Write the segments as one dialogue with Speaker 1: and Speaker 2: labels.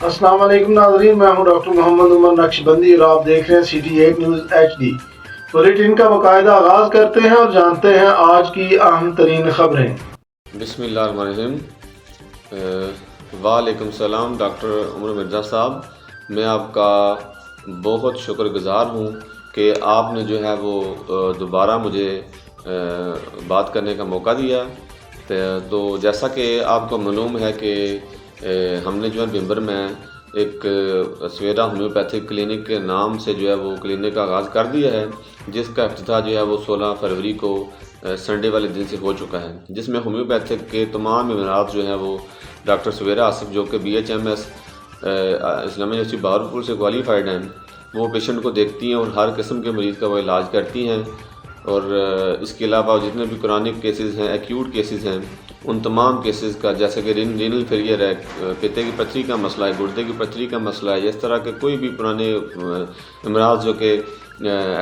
Speaker 1: अस्सलाम वालेकुम नाज़रीन, मैं हूं डॉक्टर मोहम्मद उमर नक्शबंदी और आप देख रहे हैं CT8 न्यूज़ HD। बुलेटिन का बाकायदा आगाज़ करते हैं और जानते हैं आज की अहम तरीन खबरें।
Speaker 2: बिस्मिल्लाहिर्रहमानिर्रहीम। वालेकुम सलाम डॉक्टर उमर मिर्ज़ा साहब, मैं आपका बहुत शुक्रगुज़ार हूँ कि आपने जो है वो दोबारा मुझे बात करने का मौका दिया। तो जैसा कि आपको मालूम है कि हमने जो है नवंबर में एक सवेरा होम्योपैथिक क्लिनिक के नाम से जो है वो क्लिनिक का आगाज़ कर दिया है, जिसका इफ्तिताह जो है वो 16 फरवरी को संडे वाले दिन से हो चुका है, जिसमें होम्योपैथिक के तमाम इमारात जो हैं वो डॉक्टर सवेरा आसिफ जो कि BHMS इस्लामिया यूनिवर्सिटी बहावलपुर से क्वालिफाइड हैं, वो पेशेंट को देखती हैं और हर किस्म के मरीज़ का वो इलाज करती हैं। और इसके अलावा जितने भी क्रॉनिक केसेस हैं, एक्यूट केसेस हैं, उन तमाम केसेस का, जैसे कि रीनल फेलियर है, पित्ते की पथरी का मसला है, गुर्दे की पथरी का मसला है, इस तरह के कोई भी पुराने अमराज जो कि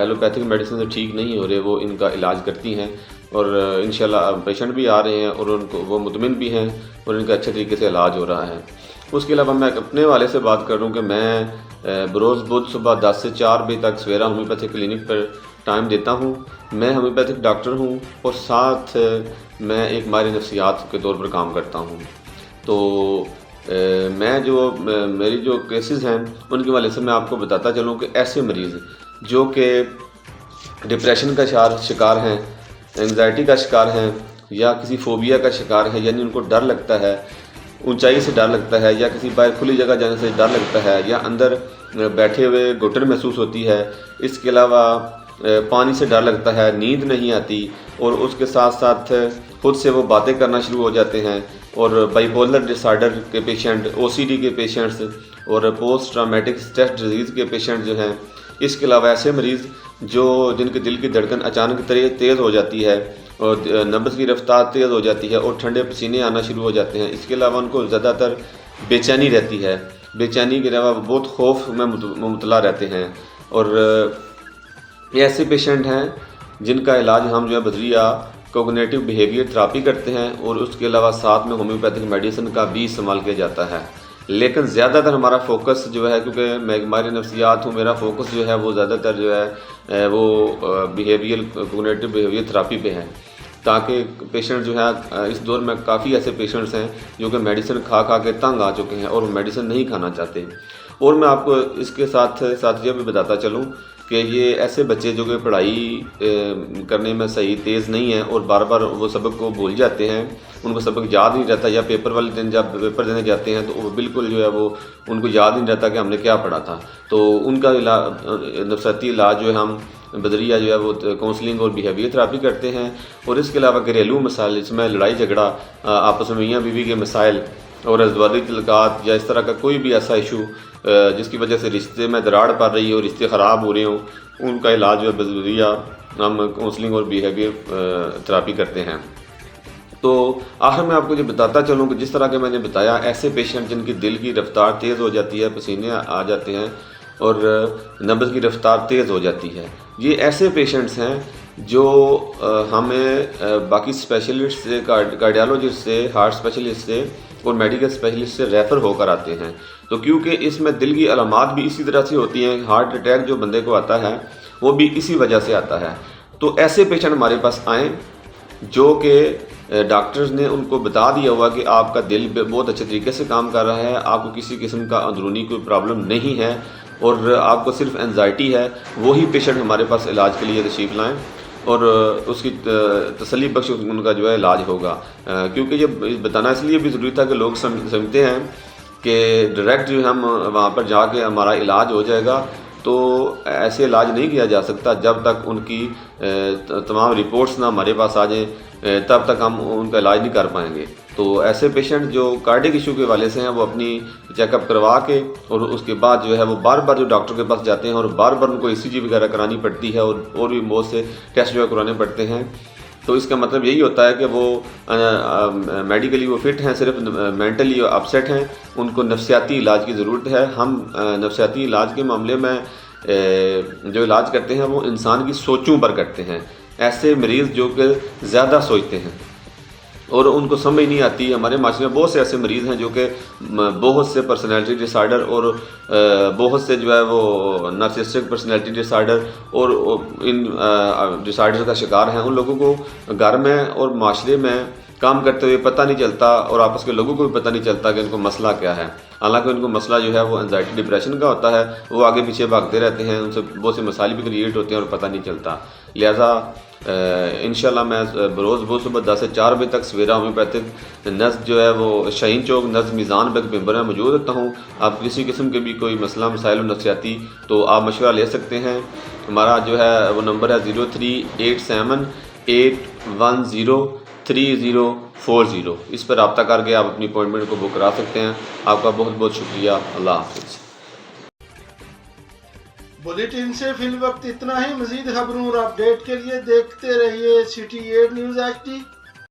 Speaker 2: एलोपैथिक मेडिसिन से ठीक नहीं हो रहे, वो इनका इलाज करती हैं। और इंशाल्लाह पेशेंट भी आ रहे हैं और उनको वो मुतमिन भी हैं और इनका अच्छे तरीके से इलाज हो रहा है। उसके अलावा मैं अपने वाले से बात करूं कि मैं बरोज़ बुध सुबह 10 से 4 बजे तक सवेरा होम्योपैथिक क्लिनिक पर टाइम देता हूं। मैं होम्योपैथिक डॉक्टर हूं और साथ मैं एक माहिर नफ्सियात के तौर पर काम करता हूं। तो मैं जो मेरी जो केसेस हैं उनके वाले से मैं आपको बताता चलूं कि ऐसे मरीज़ जो कि डिप्रेशन का शिकार हैं, एंग्जाइटी का शिकार हैं, या किसी फोबिया का शिकार है, यानी उनको डर लगता है, ऊंचाई से डर लगता है, या किसी बाहर खुली जगह जाने से डर लगता है, या अंदर बैठे हुए घुटन महसूस होती है, इसके अलावा पानी से डर लगता है, नींद नहीं आती, और उसके साथ साथ खुद से वो बातें करना शुरू हो जाते हैं, और बाइपोलर डिसऑर्डर के पेशेंट, OCD के पेशेंट्स और पोस्ट ट्रॉमेटिक स्ट्रेस डिजीज़ के पेशेंट जो हैं, इसके अलावा ऐसे मरीज़ जिनके दिल की धड़कन अचानक तेज़ हो जाती है और नब्ज़ की रफ्तार तेज़ हो जाती है और ठंडे पसीने आना शुरू हो जाते हैं। इसके अलावा उनको ज़्यादातर बेचैनी रहती है, बेचैनी के अलावा बहुत खौफ में मुबतला रहते हैं। और ये ऐसे पेशेंट हैं जिनका इलाज हम जो है बजरिया कोग्निटिव बिहेवियर थेरापी करते हैं, और उसके अलावा साथ में होम्योपैथिक मेडिसिन का भी इस्तेमाल किया जाता है। लेकिन ज़्यादातर हमारा फोकस जो है, क्योंकि मैं माहिर नफ्सियात हूँ, मेरा फोकस जो है वो ज़्यादातर जो है वो बिहेवियर कोग्निटिव बिहेवियर थेरापी पे है, ताकि पेशेंट जो है इस दौर में काफ़ी ऐसे पेशेंट्स हैं जो कि मेडिसिन खा खा के तंग आ चुके हैं और मेडिसिन नहीं खाना चाहते। और मैं आपको इसके साथ साथ ये भी बताता चलूँ कि ये ऐसे बच्चे जो कि पढ़ाई करने में सही तेज़ नहीं हैं और बार बार वो सबक को भूल जाते हैं, उनको सबक याद नहीं रहता, या पेपर वाले दिन जब पेपर देने जाते हैं तो वो बिल्कुल जो है वो उनको याद नहीं रहता कि हमने क्या पढ़ा था। तो उनका नफ्सियाती इलाज जो है हम बजरिया जो है वो काउंसलिंग और बिहेवियर थेरापी करते हैं। और इसके अलावा घरेलू मसाइल, इसमें लड़ाई झगड़ा, आपस में मियाँ बीवी के मसाइल और अज़वाजी तल्क़ात, या इस तरह का कोई भी ऐसा इशू जिसकी वजह से रिश्ते में दरार पड़ रही हो, रिश्ते ख़राब हो रहे हों, उनका इलाज जो है बजरिया हम काउंसलिंग और बिहेवियर थेरापी करते हैं। तो आखिर में आपको ये बताता चलूँ कि जिस तरह के मैंने बताया, ऐसे पेशेंट जिनकी दिल की रफ्तार तेज़ हो जाती है, पसीने आ जाते हैं और नब्ज़ की रफ्तार तेज़ हो जाती है, ये ऐसे पेशेंट्स हैं जो हमें बाकी स्पेशलिस्ट से, कार्डियोलॉजिस्ट से, हार्ट स्पेशलिस्ट से और मेडिकल स्पेशलिस्ट से रेफ़र होकर आते हैं। तो क्योंकि इसमें दिल की अलामात भी इसी तरह से होती हैं, हार्ट अटैक जो बंदे को आता है वो भी इसी वजह से आता है। तो ऐसे पेशेंट हमारे पास आएँ जो कि डॉक्टर्स ने उनको बता दिया हुआ कि आपका दिल बहुत अच्छे तरीके से काम कर रहा है, आपको किसी किस्म का अंदरूनी कोई प्रॉब्लम नहीं है और आपको सिर्फ एंजाइटी है, वही पेशेंट हमारे पास इलाज के लिए तशरीफ़ लाएँ और उसकी तसल्ली बख्श उनका जो है इलाज होगा। क्योंकि ये बताना इसलिए भी ज़रूरी था कि लोग समझते हैं कि डायरेक्ट जो हम वहाँ पर जाके हमारा इलाज हो जाएगा, तो ऐसे इलाज नहीं किया जा सकता जब तक उनकी तमाम रिपोर्ट्स ना हमारे पास आ जाएं, तब तक हम उनका इलाज नहीं कर पाएंगे। तो ऐसे पेशेंट जो कार्डियक इशू के वाले से हैं, वो अपनी चेकअप करवा के और उसके बाद जो है वो बार बार जो डॉक्टर के पास जाते हैं और बार बार उनको ECG वगैरह करानी पड़ती है और भी बहुत से टेस्ट जो है कराने पड़ते हैं। तो इसका मतलब यही होता है कि वो मेडिकली वो फिट हैं, सिर्फ मेंटली अपसेट हैं, उनको नफ्सियाती इलाज की ज़रूरत है। हम नफ्सियाती इलाज के मामले में जो इलाज करते हैं वो इंसान की सोचों पर करते हैं। ऐसे मरीज़ जो कि ज़्यादा सोचते हैं, اور ان کو سمجھ نہیں آتی. ہمارے معاشرے میں بہت سے ایسے مریض ہیں جو کہ بہت سے پرسنالٹی ڈس آرڈر اور بہت سے جو ہے وہ نارسسٹک پرسنالٹی ڈس آرڈر اور ان ڈس آرڈر کا شکار ہیں. ان لوگوں کو گھر میں اور معاشرے میں کام کرتے ہوئے پتہ نہیں چلتا اور آپس کے لوگوں کو بھی پتہ نہیں چلتا کہ ان کو مسئلہ کیا ہے. حالانکہ ان کو مسئلہ جو ہے وہ انزائٹی ڈپریشن کا ہوتا ہے. وہ آگے پیچھے بھاگتے رہتے ہیں, ان سے بہت سے مسائل بھی کریٹ ہوتے ہیں اور پتہ نہیں چلتا. لہٰذا انشاءاللہ میں روز صبح 10 سے 4 بجے تک سویرا ہومیوپیتھک نزد جو ہے وہ شاہین چوک نزد میزان بیگ پیمبر میں موجود رہتا ہوں. آپ کسی قسم کے بھی کوئی مسئلہ مسائل و نفسیاتی تو آپ مشورہ لے سکتے ہیں. ہمارا جو ہے وہ نمبر ہے 0387810340. اس پر رابطہ کر کے آپ اپنی اپوائنٹمنٹ کو بک کرا سکتے ہیں. آپ کا بہت بہت شکریہ. اللہ حافظ.
Speaker 1: بلیٹن سے فی الوقت اتنا ہی. مزید خبروں اور اپڈیٹ کے لیے دیکھتے رہیے City 8 News HD.